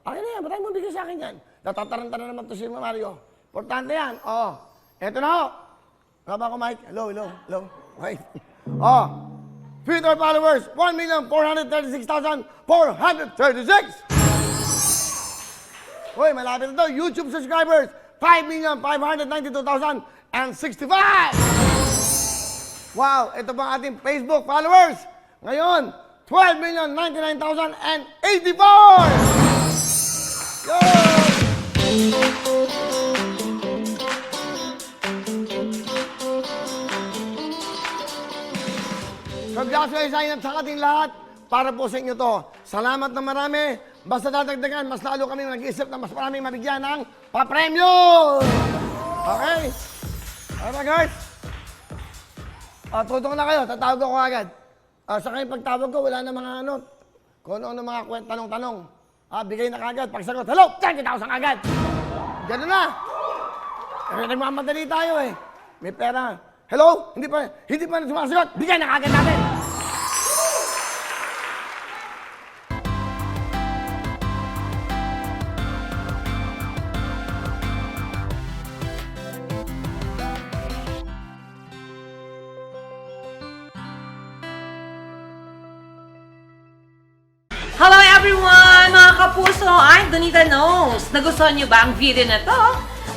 Akin na yan, ba't tayo mo bigay sa akin yan? Natataranta na naman to si Mario. Importante yan. Oh, eto na ho. Wala ba ako, Mike? Hello. Wait. Oh, Twitter followers, 1,436,436. Hoy, malapit na to. YouTube subscribers, 5,592,065. Wow, ito pa ang ating Facebook followers. Ngayon, 12,099,084. Yo! Congratulations sa ating lahat. Para po sa inyo to. Salamat na marami. Basta dadagdagan, mas lalo kami nag-iisip na mas maraming mabigyan ng papremyo! Okay? Alright guys? Tutong na kayo, tatawag ako agad. Sa kayo pagtawag ko, wala na mga ano, kung ano mga tanong-tanong. Bigay na kagad. Pagsagot, hello! 30,000 agad! Ganun na! Kasi nagmamadali tayo eh. May pera. Hello? Hindi pa sumasagot. Bigay na kagad natin! Hello everyone! Mga kapuso, I'm Donita Knows. Nagustuhan niyo ba ang video na to?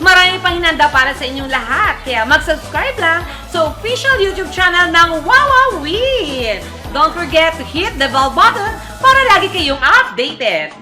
Marami pang hinanda para sa inyong lahat. Kaya mag-subscribe lang sa official YouTube channel ng Wowowin! Don't forget to hit the bell button para lagi kayong updated.